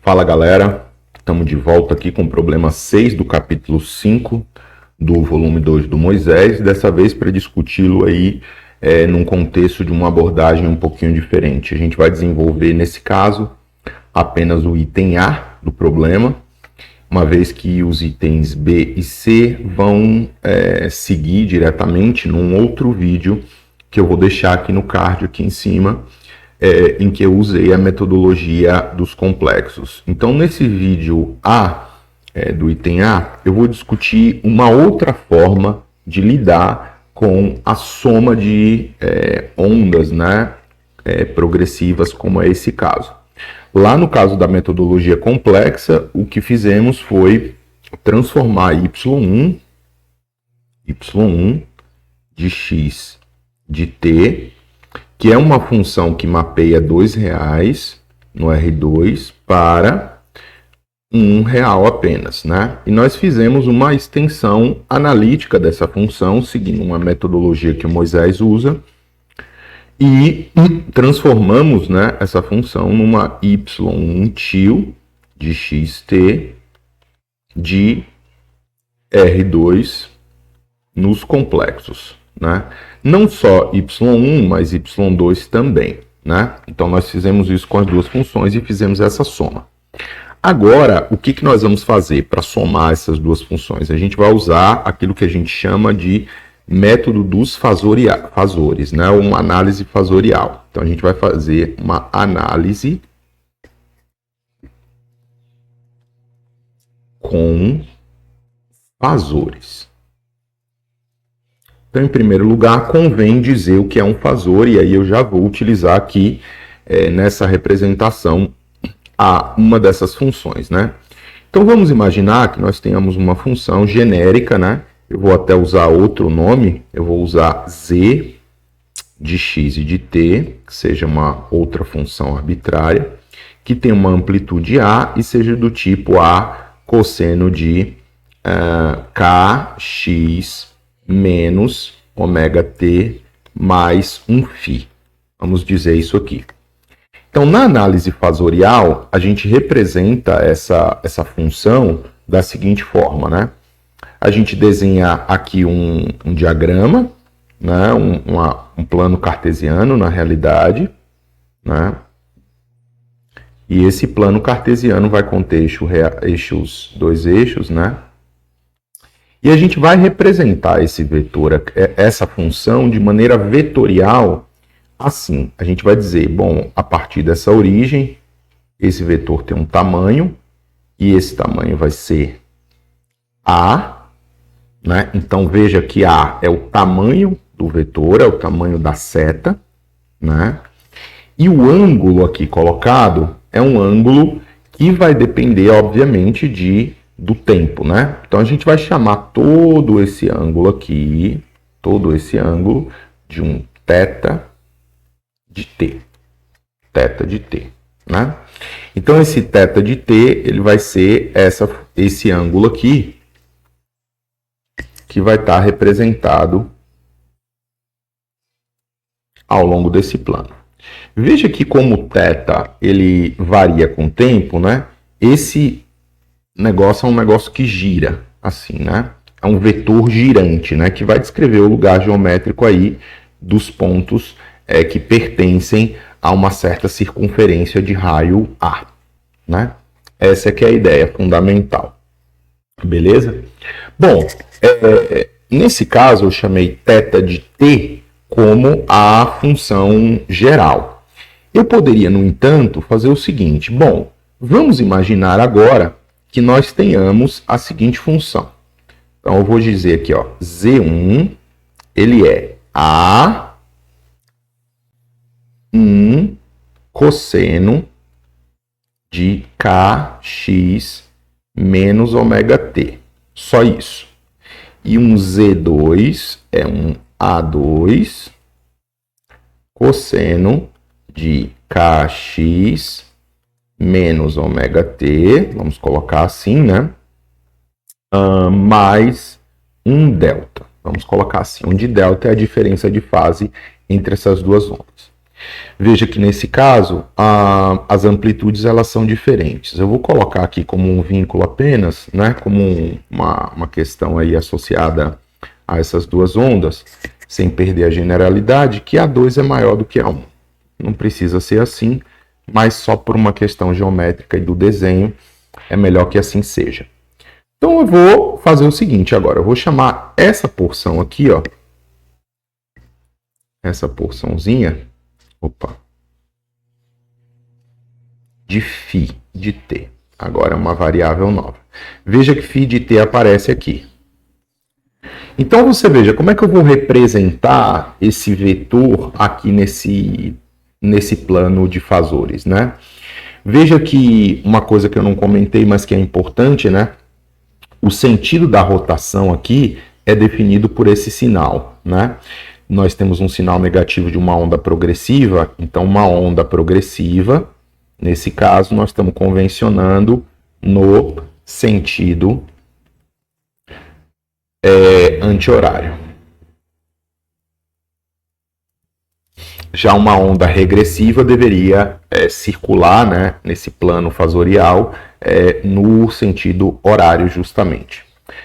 Fala galera, estamos de volta aqui com o problema 6 do capítulo 5 do volume 2 do Moisés, dessa vez para discuti-lo aí num contexto de uma abordagem um pouquinho diferente. A gente vai desenvolver nesse caso apenas o item A do problema, uma vez que os itens B e C vão seguir diretamente num outro vídeo que eu vou deixar aqui no card aqui em cima, em que eu usei a metodologia dos complexos. Então, nesse vídeo A, do item A, eu vou discutir uma outra forma de lidar com a soma de ondas, né, progressivas, como é esse caso. Lá no caso da metodologia complexa, o que fizemos foi transformar y1 de x de t, que é uma função que mapeia R$2 no R2 para R$1 apenas, né? E nós fizemos uma extensão analítica dessa função, seguindo uma metodologia que o Moisés usa, e transformamos, né, essa função numa y1 tio de xt de R2 nos complexos, né? Não só y1, mas y2 também, né? Então nós fizemos isso com as duas funções e fizemos essa soma. Agora, o que nós vamos fazer para somar essas duas funções? A gente vai usar aquilo que a gente chama de método dos fasores, né? Uma análise fasorial. Então a gente vai fazer uma análise com fasores. Então, em primeiro lugar, convém dizer o que é um fasor, e aí eu já vou utilizar aqui, nessa representação, uma dessas funções, né? Então, vamos imaginar que nós tenhamos uma função genérica, né? Eu vou até usar outro nome, eu vou usar z de x e de t, que seja uma outra função arbitrária, que tem uma amplitude a e seja do tipo a cosseno de kx menos ômega t mais um φ. Vamos dizer isso aqui. Então, na análise fasorial, a gente representa essa função da seguinte forma, né? A gente desenha aqui um diagrama, né? Um plano cartesiano, na realidade, né? E esse plano cartesiano vai conter dois eixos, né? E a gente vai representar esse vetor, essa função, de maneira vetorial, assim. A gente vai dizer, bom, a partir dessa origem, esse vetor tem um tamanho, e esse tamanho vai ser A, né? Então, veja que A é o tamanho do vetor, é o tamanho da seta, né? E o ângulo aqui colocado é um ângulo que vai depender, obviamente, do tempo, né? Então, a gente vai chamar todo esse ângulo aqui, de um θ de t. Θ de t, né? Então, esse θ de t, ele vai ser esse ângulo aqui, que vai estar representado ao longo desse plano. Veja que como o θ, ele varia com o tempo, né? Esse negócio é um negócio que gira, assim, né? É um vetor girante, né? Que vai descrever o lugar geométrico aí dos pontos que pertencem a uma certa circunferência de raio A, né? Essa é que é a ideia fundamental. Beleza? Bom, nesse caso eu chamei θ de t como a função geral. Eu poderia, no entanto, fazer o seguinte. Bom, vamos imaginar agora que nós tenhamos a seguinte função. Então, eu vou dizer aqui, ó, Z1, ele é A1 cosseno de Kx menos ômega t. Só isso. E um Z2 é um A2 cosseno de Kx menos ômega t, vamos colocar assim, né? Mais um delta. Vamos colocar assim, onde delta é a diferença de fase entre essas duas ondas. Veja que nesse caso, as amplitudes elas são diferentes. Eu vou colocar aqui como um vínculo apenas, né, como uma questão aí associada a essas duas ondas, sem perder a generalidade, que A2 é maior do que A1. Não precisa ser assim, mas só por uma questão geométrica e do desenho, é melhor que assim seja. Então eu vou fazer o seguinte agora, eu vou chamar essa porção aqui, ó, essa porçãozinha, de φ de t. Agora é uma variável nova. Veja que φ de t aparece aqui. Então você veja como é que eu vou representar esse vetor aqui nesse plano de fasores, né? Veja que uma coisa que eu não comentei, mas que é importante, né? O sentido da rotação aqui é definido por esse sinal, né? Nós temos um sinal negativo de uma onda progressiva, então uma onda progressiva, nesse caso nós estamos convencionando no sentido anti-horário. Já uma onda regressiva deveria circular, né, nesse plano fasorial no sentido horário justamente.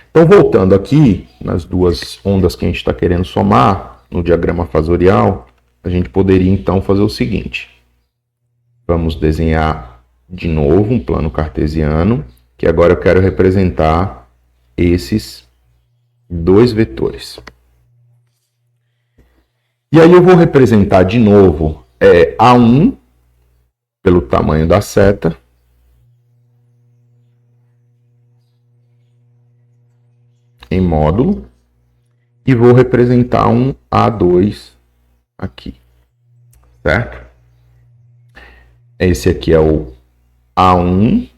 Então, voltando aqui nas duas ondas que a gente está querendo somar no diagrama fasorial, a gente poderia então fazer o seguinte. Vamos desenhar de novo um plano cartesiano, que agora eu quero representar esses dois vetores. E aí eu vou representar de novo A1 pelo tamanho da seta, em módulo, e vou representar um A2 aqui, certo? Esse aqui é o A1,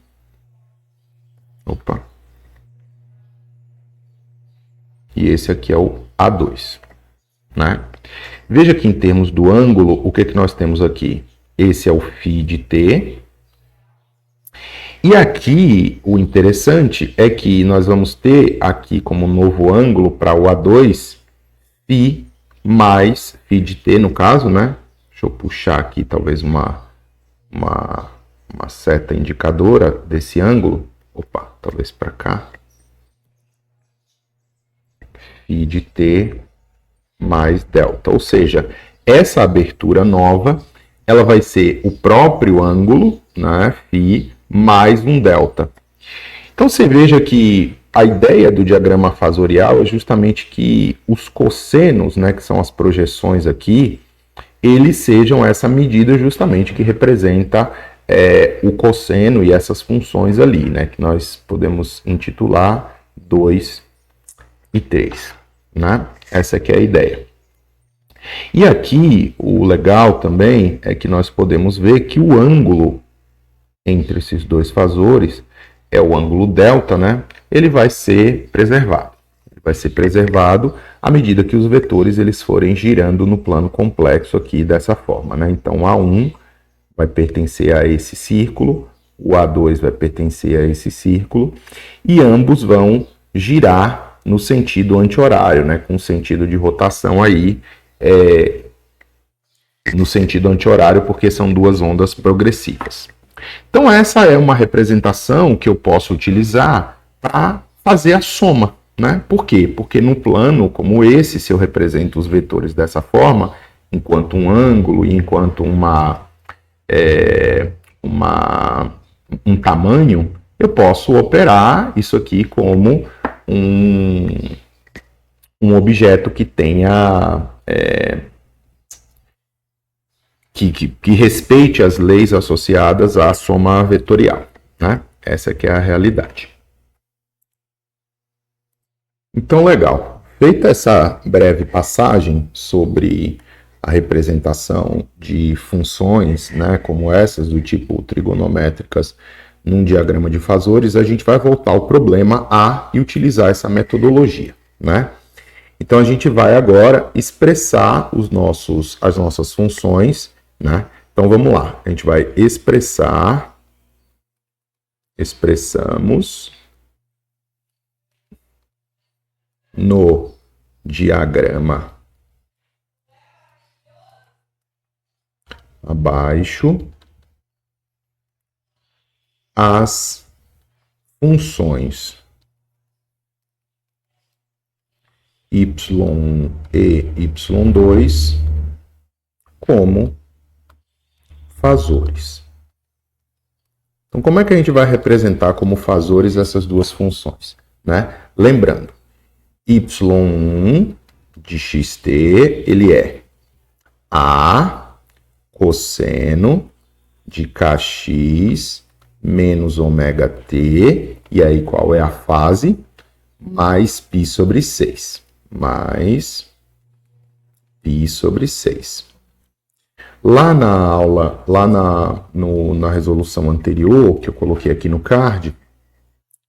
e esse aqui é o A2, né? Veja que em termos do ângulo, o que nós temos aqui? Esse é o φ de t. E aqui, o interessante é que nós vamos ter aqui como novo ângulo para o A2, φ mais φ de t, no caso, né? Deixa eu puxar aqui talvez uma seta indicadora desse ângulo. Talvez para cá. Φ de t mais delta, ou seja, essa abertura nova, ela vai ser o próprio ângulo, né, φ, mais um delta. Então você veja que a ideia do diagrama fasorial é justamente que os cossenos, né, que são as projeções aqui, eles sejam essa medida justamente que representa o cosseno e essas funções ali, né, que nós podemos intitular 2 e 3. Né? Essa aqui é a ideia. E aqui, o legal também é que nós podemos ver que o ângulo entre esses dois fasores é o ângulo delta, né? Ele vai ser preservado. Ele vai ser preservado à medida que os vetores eles forem girando no plano complexo aqui dessa forma, né? Então, A1 vai pertencer a esse círculo, o A2 vai pertencer a esse círculo, e ambos vão girar no sentido anti-horário, né, com sentido de rotação aí, no sentido anti-horário, porque são duas ondas progressivas. Então essa é uma representação que eu posso utilizar para fazer a soma, né? Por quê? Porque num plano como esse, se eu represento os vetores dessa forma, enquanto um ângulo e enquanto um tamanho, eu posso operar isso aqui como um objeto que tenha que respeite as leis associadas à soma vetorial, né? Essa que é a realidade. Então, legal. Feita essa breve passagem sobre a representação de funções, né, como essas do tipo trigonométricas num diagrama de fasores, a gente vai voltar ao problema A e utilizar essa metodologia, né? Então a gente vai agora expressar as nossas funções, né? Então vamos lá, a gente vai expressamos no diagrama abaixo as funções y1 e y2 como fazores. Então, como é que a gente vai representar como fazores essas duas funções, né? Lembrando, y1 de xt, ele é a cosseno de kx menos ômega t, e aí qual é a fase? Mais π sobre 6. Mais π sobre 6. Lá na aula, na resolução anterior, que eu coloquei aqui no card,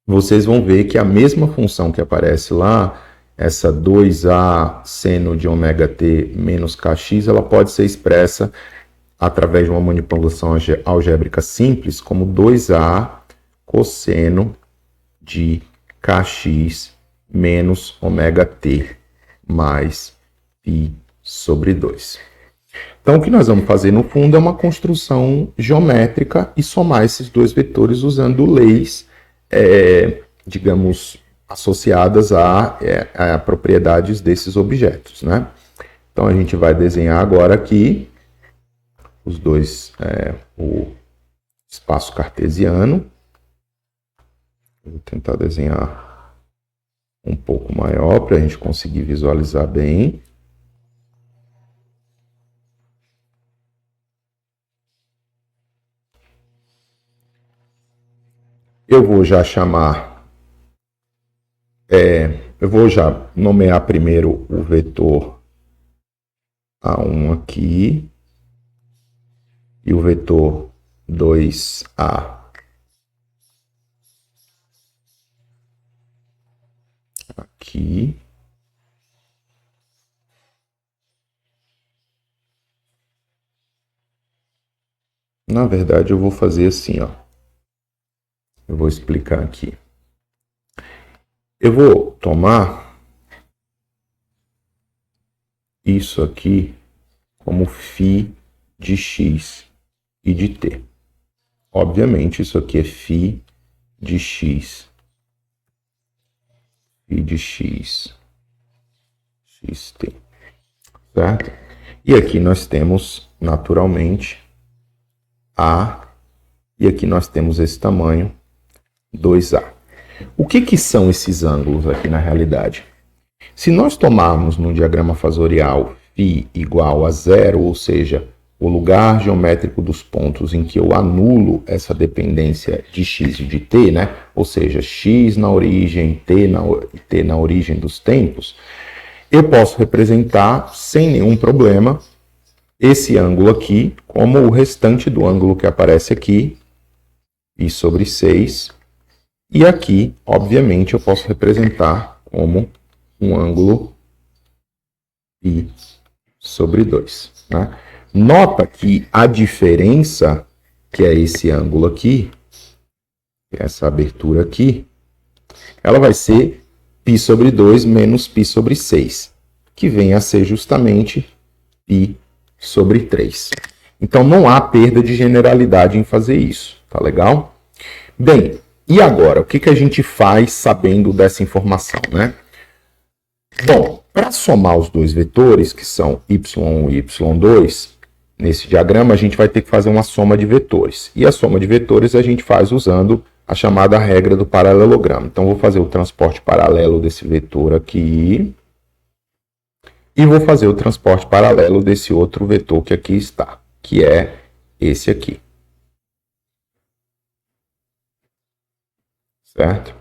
vocês vão ver que a mesma função que aparece lá, essa 2a seno de ômega t menos kx, ela pode ser expressa através de uma manipulação algébrica simples como 2a cosseno de kx menos ômega t mais π sobre 2. Então, o que nós vamos fazer, no fundo, é uma construção geométrica e somar esses dois vetores usando leis, digamos, associadas a propriedades desses objetos, né? Então, a gente vai desenhar agora aqui os dois, o espaço cartesiano. Vou tentar desenhar um pouco maior para a gente conseguir visualizar bem. Eu vou já chamar, eu vou já nomear primeiro o vetor A1 aqui e o vetor 2A aqui. Na verdade, eu vou fazer assim, ó. Eu vou explicar aqui. Eu vou tomar isso aqui como φ de x e de t. Obviamente, isso aqui é φ de x e de x, xt, certo? E aqui nós temos, naturalmente, a, e aqui nós temos esse tamanho, 2A. O que são esses ângulos aqui na realidade? Se nós tomarmos no diagrama fasorial φ igual a zero, ou seja, o lugar geométrico dos pontos em que eu anulo essa dependência de x e de t, né? Ou seja, x na origem, t na origem dos tempos, eu posso representar sem nenhum problema esse ângulo aqui como o restante do ângulo que aparece aqui, π sobre 6. E aqui, obviamente, eu posso representar como um ângulo π sobre 2. Né? Nota que a diferença, que é esse ângulo aqui, essa abertura aqui, ela vai ser π sobre 2 menos π sobre 6, que vem a ser justamente π sobre 3. Então, não há perda de generalidade em fazer isso, tá legal? Bem, e agora, o que a gente faz sabendo dessa informação, né? Bom, para somar os dois vetores, que são y1 e y2, nesse diagrama a gente vai ter que fazer uma soma de vetores. E a soma de vetores a gente faz usando a chamada regra do paralelogramo. Então, vou fazer o transporte paralelo desse vetor aqui. E vou fazer o transporte paralelo desse outro vetor que aqui está, que é esse aqui. Certo?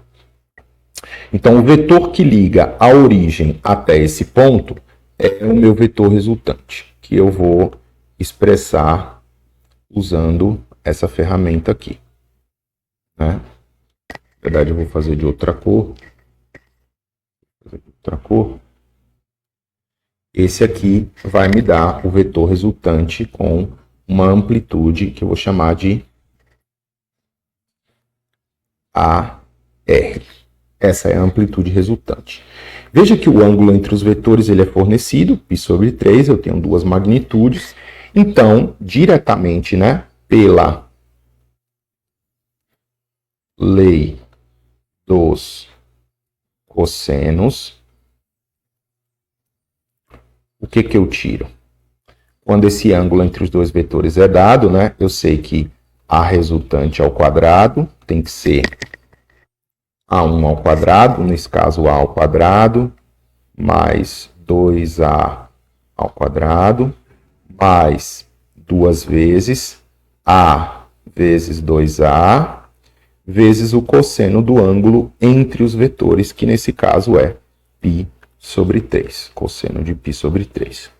Então, o vetor que liga a origem até esse ponto é o meu vetor resultante, que eu vou expressar usando essa ferramenta aqui. Né? Na verdade, eu vou fazer de outra cor. Esse aqui vai me dar o vetor resultante com uma amplitude que eu vou chamar de AR. Essa é a amplitude resultante. Veja que o ângulo entre os vetores ele é fornecido, π sobre 3, eu tenho duas magnitudes. Então, diretamente, né, pela lei dos cossenos, o que eu tiro? Quando esse ângulo entre os dois vetores é dado, né, eu sei que a resultante ao quadrado tem que ser A1 ao quadrado, nesse caso A ao quadrado, mais 2A ao quadrado, mais duas vezes A vezes 2A, vezes o cosseno do ângulo entre os vetores, que nesse caso é π sobre 3, cosseno de π sobre 3.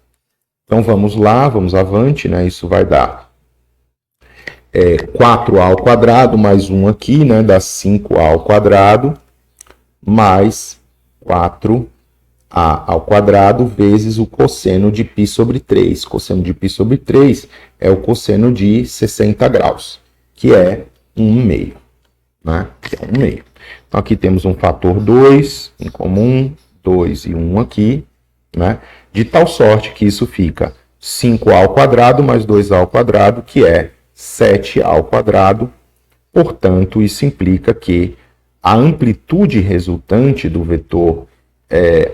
Então vamos lá, vamos avante, né? Isso vai dar 4A ao quadrado, mais 1 aqui, né? Dá 5A ao quadrado, mais 4A ao quadrado, vezes o cosseno de π sobre 3. Cosseno de π sobre 3 é o cosseno de 60 graus, que é 1/2, né? Que é 1/2. Então aqui temos um fator 2 em comum, 2 e 1 aqui, né? De tal sorte que isso fica 5A ao quadrado mais 2A ao quadrado, que é 7A ao quadrado. Portanto, isso implica que a amplitude resultante do vetor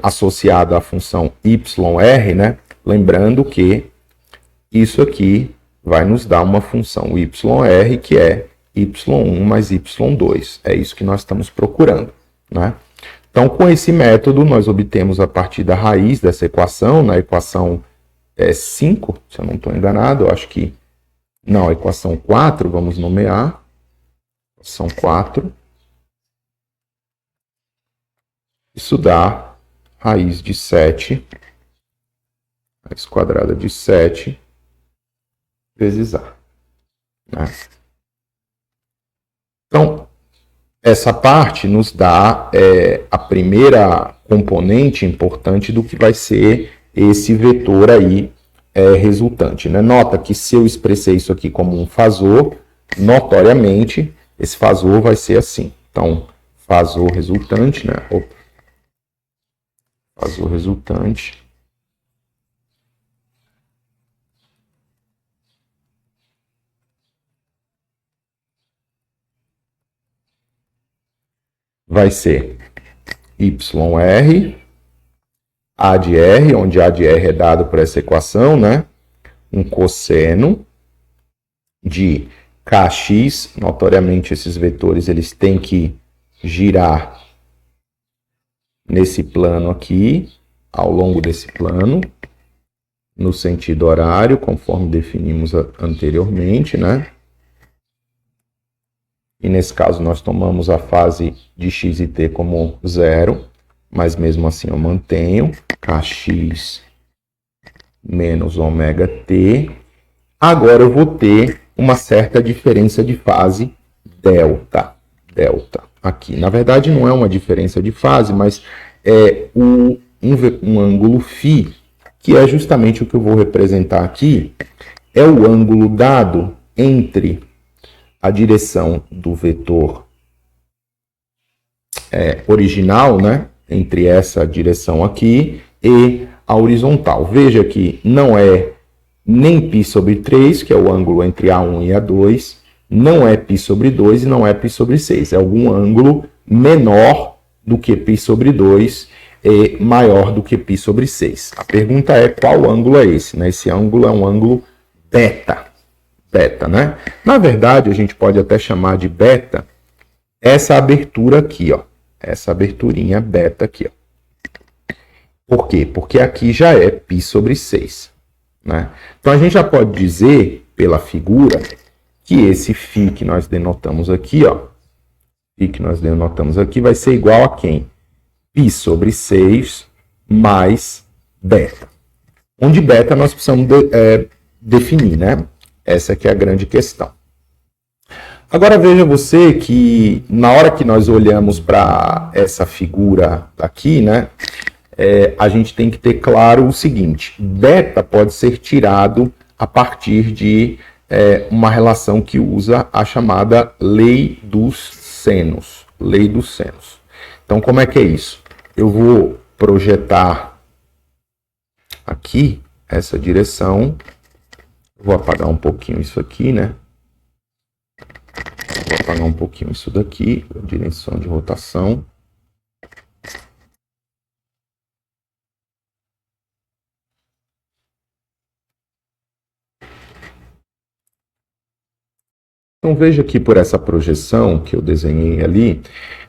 associada à função yr, né? Lembrando que isso aqui vai nos dar uma função yr, que é y1 mais y2. É isso que nós estamos procurando, né? Então, com esse método, nós obtemos a partir da raiz dessa equação, na equação 5, se eu não estou enganado, eu acho que... Não, a equação 4, vamos nomear. Equação 4. Isso dá raiz de 7, raiz quadrada de 7, vezes A, né? Então, essa parte nos dá a primeira componente importante do que vai ser esse vetor aí resultante, né? Nota que se eu expressei isso aqui como um fasor, notoriamente, esse fasor vai ser assim. Então, fasor resultante, né? Fasor resultante vai ser YR, A de R, onde A de R é dado por essa equação, né? Um cosseno de Kx, notoriamente esses vetores eles têm que girar nesse plano aqui, ao longo desse plano, no sentido horário, conforme definimos anteriormente, né? E nesse caso nós tomamos a fase de x e t como 0, mas mesmo assim eu mantenho Kx menos ômega t. Agora eu vou ter uma certa diferença de fase delta. Aqui. Na verdade não é uma diferença de fase, mas é um ângulo φ, que é justamente o que eu vou representar aqui, é o ângulo dado entre a direção do vetor original, né? Entre essa direção aqui e a horizontal. Veja que não é nem π sobre 3, que é o ângulo entre A1 e A2, não é π sobre 2 e não é π sobre 6. É algum ângulo menor do que π sobre 2 e maior do que π sobre 6. A pergunta é qual ângulo é esse, né? Esse ângulo é um ângulo beta, né? Na verdade, a gente pode até chamar de beta essa abertura aqui, ó. Essa aberturinha beta aqui, ó. Por quê? Porque aqui já é π sobre 6, né? Então, a gente já pode dizer, pela figura, que esse φ que nós denotamos aqui, ó, φ que nós denotamos aqui vai ser igual a quem? π sobre 6 mais beta. Onde beta nós precisamos definir, né? Essa aqui é a grande questão. Agora veja você que na hora que nós olhamos para essa figura aqui, né? A gente tem que ter claro o seguinte: beta pode ser tirado a partir de uma relação que usa a chamada lei dos senos. Lei dos senos. Então, como é que é isso? Eu vou projetar aqui essa direção. Vou apagar um pouquinho isso aqui, né? Vou apagar um pouquinho isso daqui, direção de rotação. Então veja que por essa projeção que eu desenhei ali,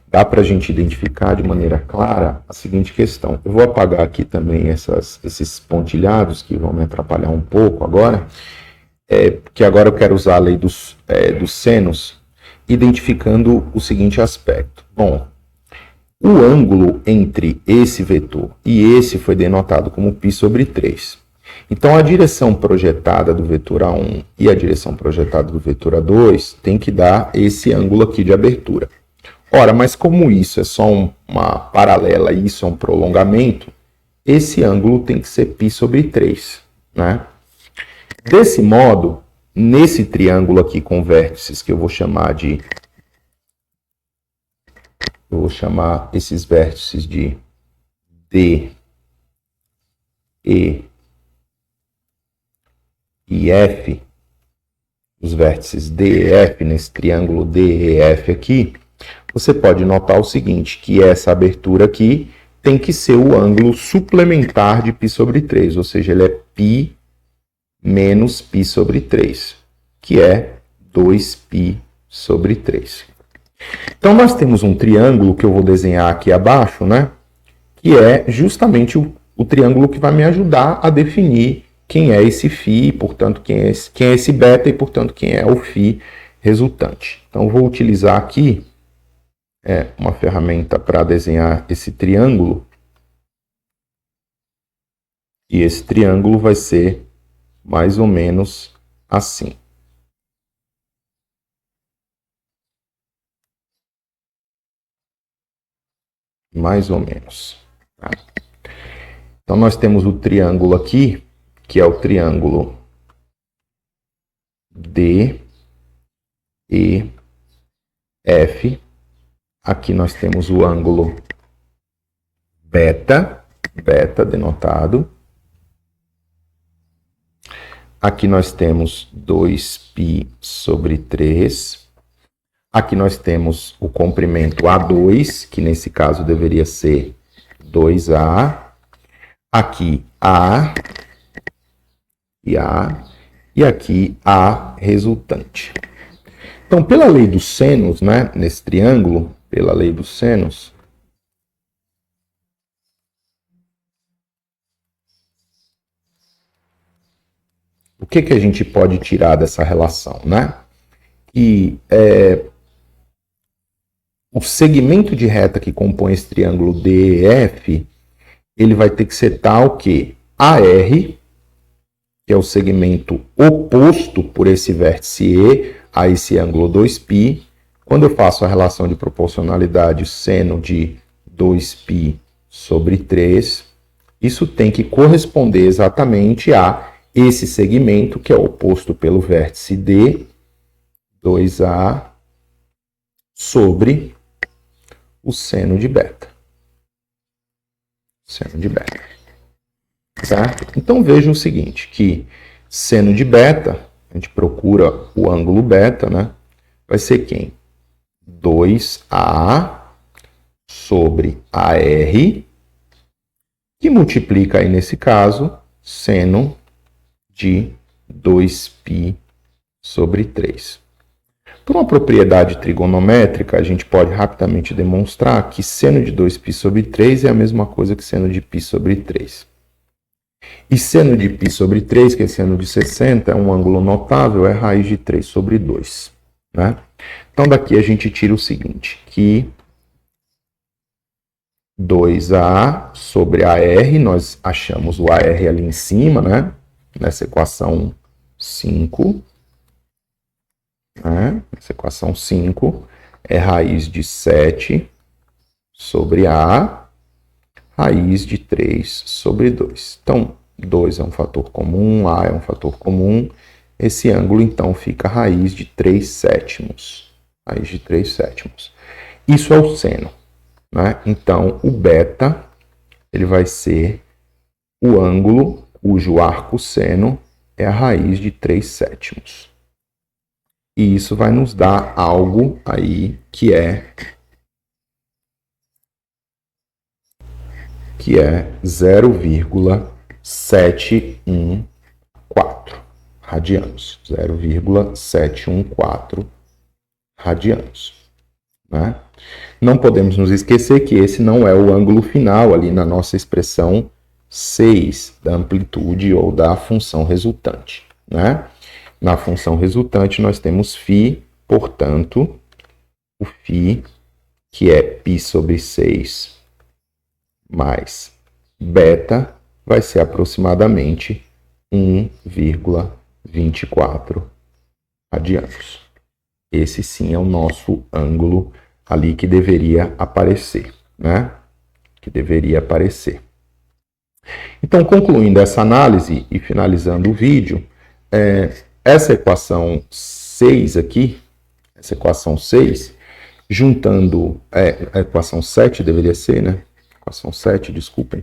dá para a gente identificar de maneira clara a seguinte questão. Eu vou apagar aqui também esses pontilhados que vão me atrapalhar um pouco agora, porque agora eu quero usar a lei dos senos, identificando o seguinte aspecto. Bom, o ângulo entre esse vetor e esse foi denotado como π sobre 3. Então, a direção projetada do vetor A1 e a direção projetada do vetor A2 tem que dar esse ângulo aqui de abertura. Ora, mas como isso é só uma paralela e isso é um prolongamento, esse ângulo tem que ser π sobre 3, né? Desse modo, nesse triângulo aqui com vértices que eu vou chamar esses vértices de D, E e F, os vértices D e F, nesse triângulo D e F aqui, você pode notar o seguinte, que essa abertura aqui tem que ser o ângulo suplementar de π sobre 3, ou seja, ele é π menos π sobre 3, que é 2π sobre 3. Então, nós temos um triângulo que eu vou desenhar aqui abaixo, né? Que é justamente o triângulo que vai me ajudar a definir quem é esse φ, portanto, quem é esse beta e, portanto, quem é o φ resultante. Então, vou utilizar aqui uma ferramenta para desenhar esse triângulo. E esse triângulo vai ser mais ou menos assim. Mais ou menos. Tá? Então, nós temos o triângulo aqui, que é o triângulo D, E, F. Aqui nós temos o ângulo beta denotado. Aqui nós temos 2π sobre 3. Aqui nós temos o comprimento A2, que nesse caso deveria ser 2A. Aqui A e A. E aqui A resultante. Então, pela lei dos senos, né, nesse triângulo, pela lei dos senos, o que a gente pode tirar dessa relação, né? Que o segmento de reta que compõe esse triângulo DEF, ele vai ter que ser tal que AR, que é o segmento oposto por esse vértice E a esse ângulo 2π, quando eu faço a relação de proporcionalidade seno de 2π sobre 3, isso tem que corresponder exatamente a esse segmento que é oposto pelo vértice D, 2A, sobre o seno de beta. Seno de beta. Certo? Então vejam o seguinte, que seno de beta, a gente procura o ângulo beta, né? Vai ser quem? 2A sobre AR, que multiplica aí nesse caso seno de 2π sobre 3. Por uma propriedade trigonométrica, a gente pode rapidamente demonstrar que seno de 2π sobre 3 é a mesma coisa que seno de π sobre 3. E seno de π sobre 3, que é seno de 60, é um ângulo notável, é raiz de 3 sobre 2. Né? Então, daqui a gente tira o seguinte, que 2A sobre AR, nós achamos o AR ali em cima, né? Nessa equação 5. Né? Essa equação 5 é raiz de 7 sobre A, raiz de 3 sobre 2. Então, 2 é um fator comum, A é um fator comum. Esse ângulo, então, fica raiz de 3 sétimos. Raiz de 3 sétimos. Isso é o seno. né? Então, o beta ele vai ser o ângulo cujo arco seno é a raiz de 3/7. E isso vai nos dar algo aí que é 0,714 radianos. 0,714 radianos, né? Não podemos nos esquecer que esse não é o ângulo final ali na nossa expressão 6 da amplitude ou da função resultante, né? Na função resultante nós temos φ, portanto, o φ, que é π sobre 6 mais beta, vai ser aproximadamente 1,24 radianos. Esse sim é o nosso ângulo ali que deveria aparecer, né? Que deveria aparecer. Então, concluindo essa análise e finalizando o vídeo, essa equação 6 aqui, essa equação 6, juntando a equação 7 deveria ser, né? Equação 7, desculpem.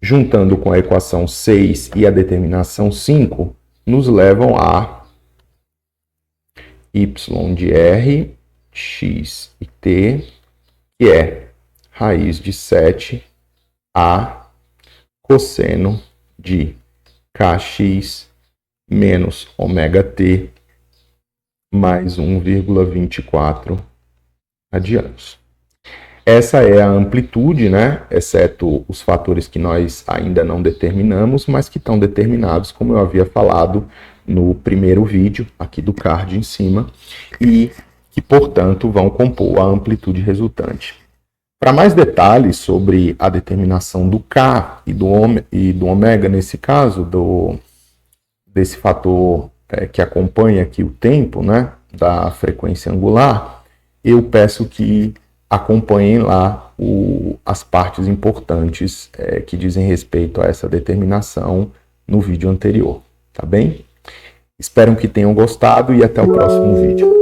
Juntando com a equação 6 e a determinação 5, nos levam a y de r, x e t, que é raiz de 7 a cosseno de kx menos ômega t mais 1,24 radianos. Essa é a amplitude, né? Exceto os fatores que nós ainda não determinamos, mas que estão determinados, como eu havia falado no primeiro vídeo, aqui do card em cima, e que, portanto, vão compor a amplitude resultante. Para mais detalhes sobre a determinação do K e do ômega, nesse caso, desse fator que acompanha aqui o tempo, né, da frequência angular, eu peço que acompanhem lá as partes importantes que dizem respeito a essa determinação no vídeo anterior, tá bem? Espero que tenham gostado e até o próximo vídeo.